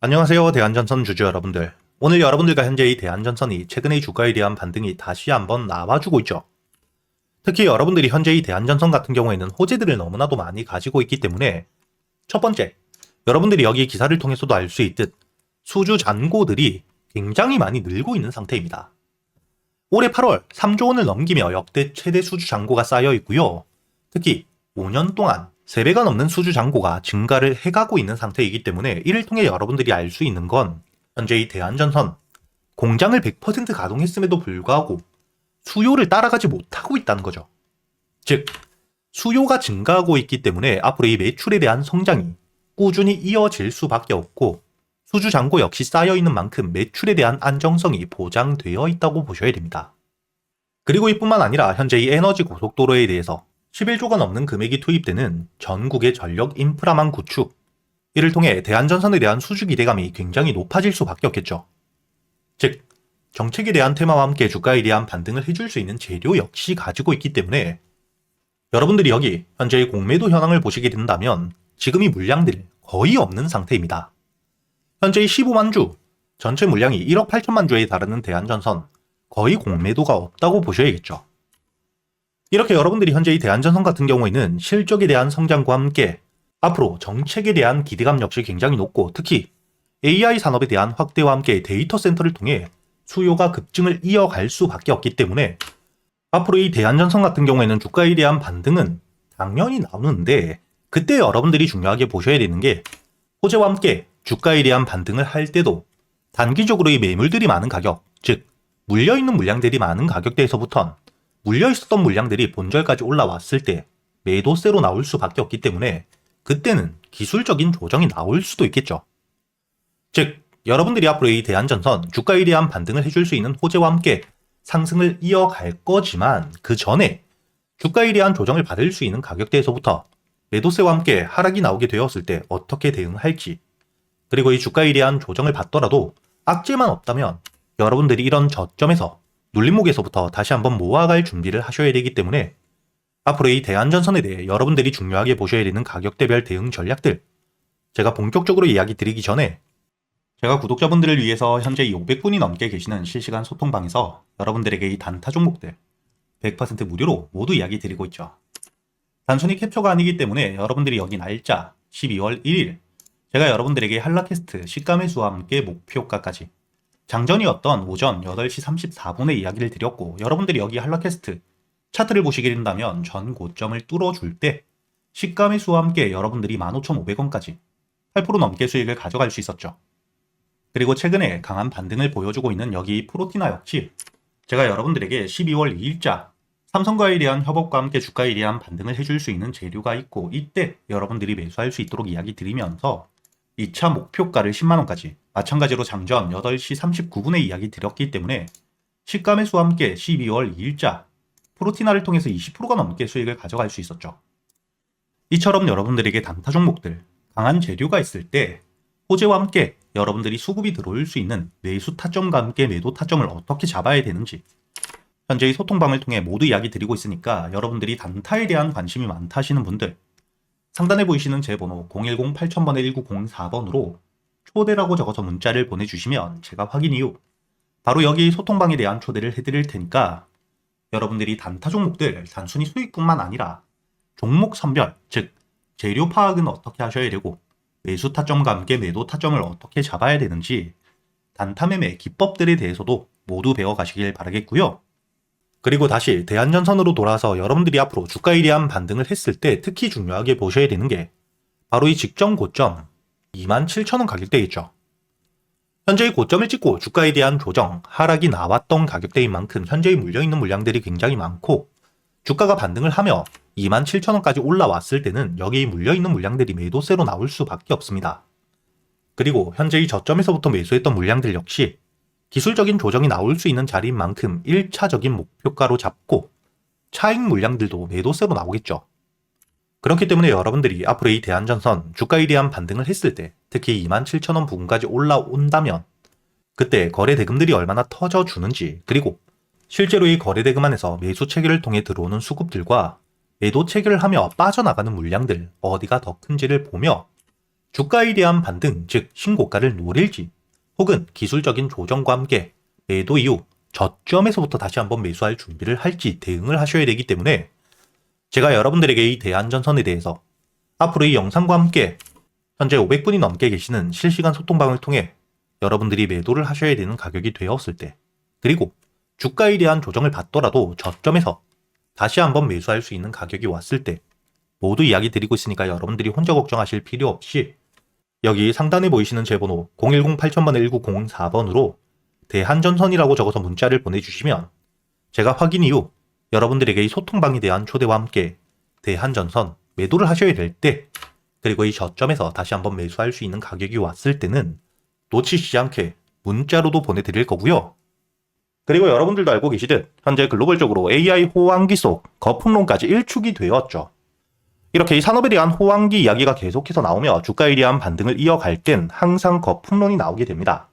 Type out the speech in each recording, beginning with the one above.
안녕하세요. 대한전선 주주 여러분들. 오늘 여러분들과 현재의 대한전선이 최근의 주가에 대한 반등이 다시 한번 나와주고 있죠. 특히 여러분들이 현재의 대한전선 같은 경우에는 호재들을 너무나도 많이 가지고 있기 때문에 첫 번째, 여러분들이 여기 기사를 통해서도 알 수 있듯 수주 잔고들이 굉장히 많이 늘고 있는 상태입니다. 올해 8월 3조 원을 넘기며 역대 최대 수주 잔고가 쌓여 있고요. 특히 5년 동안 3배가 넘는 수주 잔고가 증가를 해가고 있는 상태이기 때문에 이를 통해 여러분들이 알 수 있는 건 현재의 대한전선 공장을 100% 가동했음에도 불구하고 수요를 따라가지 못하고 있다는 거죠. 즉, 수요가 증가하고 있기 때문에 앞으로 이 매출에 대한 성장이 꾸준히 이어질 수밖에 없고 수주 잔고 역시 쌓여있는 만큼 매출에 대한 안정성이 보장되어 있다고 보셔야 됩니다. 그리고 이뿐만 아니라 현재 이 에너지 고속도로에 대해서 11조가 넘는 금액이 투입되는 전국의 전력 인프라망 구축, 이를 통해 대한전선에 대한 수주 기대감이 굉장히 높아질 수밖에 없겠죠. 즉, 정책에 대한 테마와 함께 주가에 대한 반등을 해줄 수 있는 재료 역시 가지고 있기 때문에 여러분들이 여기 현재의 공매도 현황을 보시게 된다면 지금 이 물량들 거의 없는 상태입니다. 현재의 15만 주, 전체 물량이 1억 8천만 주에 달하는 대한전선 거의 공매도가 없다고 보셔야겠죠. 이렇게 여러분들이 현재의 대한전선 같은 경우에는 실적에 대한 성장과 함께 앞으로 정책에 대한 기대감 역시 굉장히 높고 특히 AI 산업에 대한 확대와 함께 데이터 센터를 통해 수요가 급증을 이어갈 수밖에 없기 때문에 앞으로 이 대한전선 같은 경우에는 주가에 대한 반등은 당연히 나오는데 그때 여러분들이 중요하게 보셔야 되는 게 호재와 함께 주가에 대한 반등을 할 때도 단기적으로 이 매물들이 많은 가격, 즉 물려있는 물량들이 많은 가격대에서부턴 물려있었던 물량들이 본절까지 올라왔을 때 매도세로 나올 수밖에 없기 때문에 그때는 기술적인 조정이 나올 수도 있겠죠. 즉, 여러분들이 앞으로 이 대한전선 주가에 대한 반등을 해줄 수 있는 호재와 함께 상승을 이어갈 거지만 그 전에 주가에 대한 조정을 받을 수 있는 가격대에서부터 매도세와 함께 하락이 나오게 되었을 때 어떻게 대응할지, 그리고 이 주가에 대한 조정을 받더라도 악재만 없다면 여러분들이 이런 저점에서 눌림목에서부터 다시 한번 모아갈 준비를 하셔야 되기 때문에 앞으로 이 대한전선에 대해 여러분들이 중요하게 보셔야 되는 가격대별 대응 전략들, 제가 본격적으로 이야기 드리기 전에 제가 구독자분들을 위해서 현재 500분이 넘게 계시는 실시간 소통방에서 여러분들에게 이 단타 종목들 100% 무료로 모두 이야기 드리고 있죠. 단순히 캡처가 아니기 때문에 여러분들이 여기 날짜 12월 1일 제가 여러분들에게 한라캐스트 시가매수와 함께 목표가까지 장전이었던 오전 8시 34분에 이야기를 드렸고 여러분들이 여기 한라캐스트 차트를 보시게 된다면 전 고점을 뚫어줄 때 시가매수와 함께 여러분들이 15,500원까지 8% 넘게 수익을 가져갈 수 있었죠. 그리고 최근에 강한 반등을 보여주고 있는 여기 프로티나 역시 제가 여러분들에게 12월 2일자 삼성과에 대한 협업과 함께 주가에 대한 반등을 해줄 수 있는 재료가 있고 이때 여러분들이 매수할 수 있도록 이야기 드리면서 2차 목표가를 10만원까지 마찬가지로 장전 8시 39분에 이야기 드렸기 때문에 시가매수와 함께 12월 2일자 프로티나를 통해서 20%가 넘게 수익을 가져갈 수 있었죠. 이처럼 여러분들에게 단타 종목들, 강한 재료가 있을 때 호재와 함께 여러분들이 수급이 들어올 수 있는 매수 타점과 함께 매도 타점을 어떻게 잡아야 되는지 현재의 소통방을 통해 모두 이야기 드리고 있으니까 여러분들이 단타에 대한 관심이 많다 하시는 분들 상단에 보이시는 제 번호 010-8000번에 1904번으로 초대라고 적어서 문자를 보내주시면 제가 확인 이후 바로 여기 소통방에 대한 초대를 해드릴 테니까 여러분들이 단타 종목들 단순히 수익뿐만 아니라 종목 선별, 즉 재료 파악은 어떻게 하셔야 되고 매수 타점과 함께 매도 타점을 어떻게 잡아야 되는지 단타 매매 기법들에 대해서도 모두 배워가시길 바라겠고요. 그리고 다시 대한전선으로 돌아서 여러분들이 앞으로 주가에 대한 반등을 했을 때 특히 중요하게 보셔야 되는 게 바로 이 직전 고점 27,000원 가격대겠죠. 현재의 고점을 찍고 주가에 대한 조정, 하락이 나왔던 가격대인 만큼 현재의 물려있는 물량들이 굉장히 많고 주가가 반등을 하며 27,000원까지 올라왔을 때는 여기에 물려있는 물량들이 매도세로 나올 수밖에 없습니다. 그리고 현재의 저점에서부터 매수했던 물량들 역시 기술적인 조정이 나올 수 있는 자리인 만큼 1차적인 목표가로 잡고 차익 물량들도 매도세로 나오겠죠. 그렇기 때문에 여러분들이 앞으로 이 대한전선 주가에 대한 반등을 했을 때 특히 27,000원 부근까지 올라온다면 그때 거래 대금들이 얼마나 터져주는지 그리고 실제로 이 거래 대금 안에서 매수 체결을 통해 들어오는 수급들과 매도 체결을 하며 빠져나가는 물량들 어디가 더 큰지를 보며 주가에 대한 반등, 즉 신고가를 노릴지 혹은 기술적인 조정과 함께 매도 이후 저점에서부터 다시 한번 매수할 준비를 할지 대응을 하셔야 되기 때문에 제가 여러분들에게 이 대안전선에 대해서 앞으로 이 영상과 함께 현재 500분이 넘게 계시는 실시간 소통방을 통해 여러분들이 매도를 하셔야 되는 가격이 되었을 때, 그리고 주가에 대한 조정을 받더라도 저점에서 다시 한번 매수할 수 있는 가격이 왔을 때 모두 이야기 드리고 있으니까 여러분들이 혼자 걱정하실 필요 없이 여기 상단에 보이시는 제 번호 010-8000-1904번으로 대한전선이라고 적어서 문자를 보내주시면 제가 확인 이후 여러분들에게 이 소통방에 대한 초대와 함께 대한전선 매도를 하셔야 될 때, 그리고 이 저점에서 다시 한번 매수할 수 있는 가격이 왔을 때는 놓치시지 않게 문자로도 보내드릴 거고요. 그리고 여러분들도 알고 계시듯 현재 글로벌적으로 AI 호황기 속 거품론까지 일축이 되었죠. 이렇게 이 산업에 대한 호황기 이야기가 계속해서 나오며 주가에 대한 반등을 이어갈 땐 항상 거품론이 나오게 됩니다.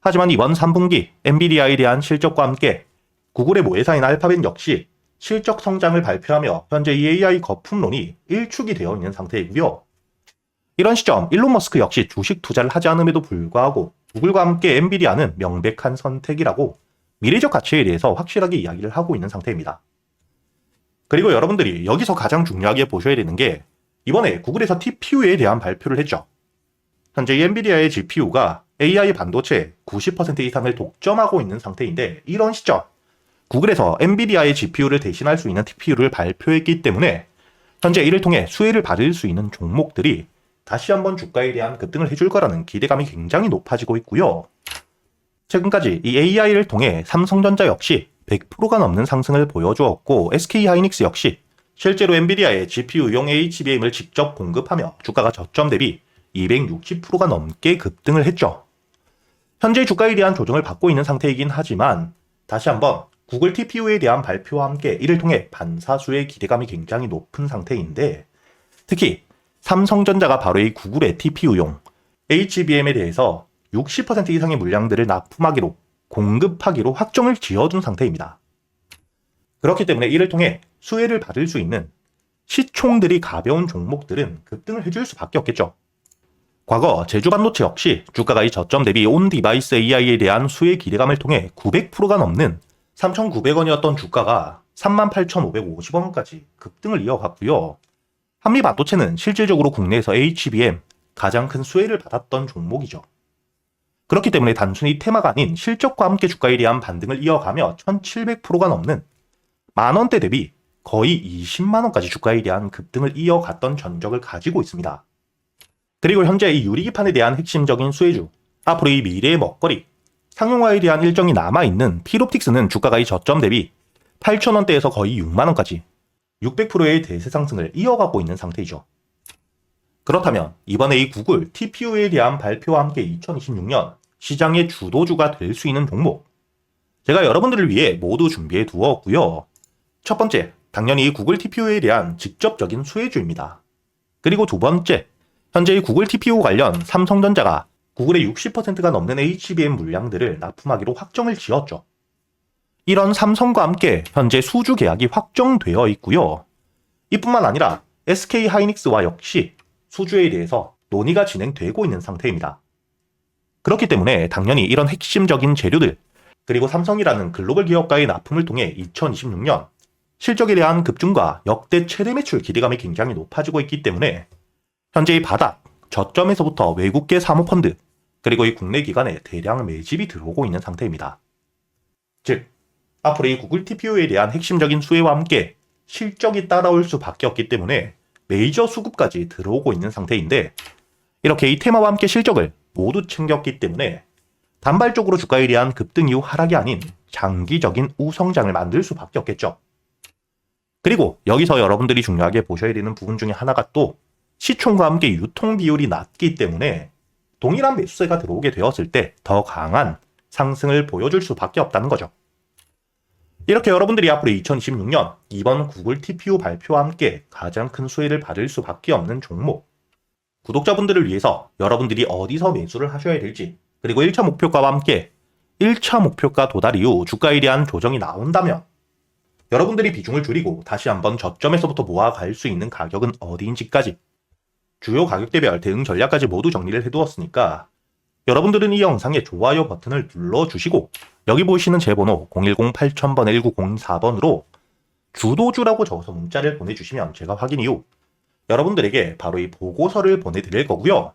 하지만 이번 3분기 엔비디아에 대한 실적과 함께 구글의 모회사인 알파벳 역시 실적 성장을 발표하며 현재 이 AI 거품론이 일축이 되어 있는 상태이고요. 이런 시점 일론 머스크 역시 주식 투자를 하지 않음에도 불구하고 구글과 함께 엔비디아는 명백한 선택이라고 미래적 가치에 대해서 확실하게 이야기를 하고 있는 상태입니다. 그리고 여러분들이 여기서 가장 중요하게 보셔야 되는 게 이번에 구글에서 TPU에 대한 발표를 했죠. 현재 이 엔비디아의 GPU가 AI 반도체 90% 이상을 독점하고 있는 상태인데, 이런 시점 구글에서 엔비디아의 GPU를 대신할 수 있는 TPU를 발표했기 때문에 현재 이를 통해 수혜를 받을 수 있는 종목들이 다시 한번 주가에 대한 급등을 해줄 거라는 기대감이 굉장히 높아지고 있고요. 최근까지 이 AI를 통해 삼성전자 역시 100%가 넘는 상승을 보여주었고, SK하이닉스 역시 실제로 엔비디아의 GPU용 HBM을 직접 공급하며 주가가 저점 대비 260%가 넘게 급등을 했죠. 현재 주가에 대한 조정을 받고 있는 상태이긴 하지만 다시 한번 구글 TPU에 대한 발표와 함께 이를 통해 반사수의 기대감이 굉장히 높은 상태인데, 특히 삼성전자가 바로 이 구글의 TPU용 HBM에 대해서 60% 이상의 물량들을 납품하기로 공급하기로 확정을 지어둔 상태입니다. 그렇기 때문에 이를 통해 수혜를 받을 수 있는 시총들이 가벼운 종목들은 급등을 해줄 수밖에 없겠죠. 과거 제주반도체 역시 주가가 이 저점 대비 온 디바이스 AI에 대한 수혜 기대감을 통해 900%가 넘는 3,900원이었던 주가가 38,550원까지 급등을 이어갔고요. 한미반도체는 실질적으로 국내에서 HBM 가장 큰 수혜를 받았던 종목이죠. 그렇기 때문에 단순히 테마가 아닌 실적과 함께 주가에 대한 반등을 이어가며 1,700%가 넘는 만원대 대비 거의 20만원까지 주가에 대한 급등을 이어갔던 전적을 가지고 있습니다. 그리고 현재 이 유리기판에 대한 핵심적인 수혜주, 앞으로 이 미래의 먹거리, 상용화에 대한 일정이 남아있는 필옵틱스는 주가가 이 저점 대비 8,000원대에서 거의 6만원까지 600%의 대세 상승을 이어가고 있는 상태이죠. 그렇다면 이번에 이 구글 TPU에 대한 발표와 함께 2026년 시장의 주도주가 될 수 있는 종목, 제가 여러분들을 위해 모두 준비해 두었고요. 첫 번째, 당연히 이 구글 TPU에 대한 직접적인 수혜주입니다. 그리고 두 번째, 현재 이 구글 TPU 관련 삼성전자가 구글의 60%가 넘는 HBM 물량들을 납품하기로 확정을 지었죠. 이런 삼성과 함께 현재 수주 계약이 확정되어 있고요. 이뿐만 아니라 SK하이닉스와 역시 수주에 대해서 논의가 진행되고 있는 상태입니다. 그렇기 때문에 당연히 이런 핵심적인 재료들, 그리고 삼성이라는 글로벌 기업과의 납품을 통해 2026년 실적에 대한 급증과 역대 최대 매출 기대감이 굉장히 높아지고 있기 때문에 현재 이 바닥, 저점에서부터 외국계 사모펀드, 그리고 이 국내 기관에 대량 매집이 들어오고 있는 상태입니다. 즉, 앞으로 이 구글 TPU에 대한 핵심적인 수혜와 함께 실적이 따라올 수밖에 없기 때문에 메이저 수급까지 들어오고 있는 상태인데, 이렇게 이 테마와 함께 실적을 모두 챙겼기 때문에 단발적으로 주가에 대한 급등 이후 하락이 아닌 장기적인 우성장을 만들 수밖에 없겠죠. 그리고 여기서 여러분들이 중요하게 보셔야 되는 부분 중에 하나가 또 시총과 함께 유통 비율이 낮기 때문에 동일한 매수세가 들어오게 되었을 때 더 강한 상승을 보여줄 수밖에 없다는 거죠. 이렇게 여러분들이 앞으로 2026년 이번 구글 TPU 발표와 함께 가장 큰 수혜를 받을 수밖에 없는 종목, 구독자분들을 위해서 여러분들이 어디서 매수를 하셔야 될지, 그리고 1차 목표가와 함께 1차 목표가 도달 이후 주가에 대한 조정이 나온다면 여러분들이 비중을 줄이고 다시 한번 저점에서부터 모아갈 수 있는 가격은 어디인지까지 주요 가격 대별 대응 전략까지 모두 정리를 해두었으니까 여러분들은 이 영상에 좋아요 버튼을 눌러주시고 여기 보이시는 제 번호 010-8000번 1904번으로 주도주라고 적어서 문자를 보내주시면 제가 확인 이후 여러분들에게 바로 이 보고서를 보내드릴 거고요.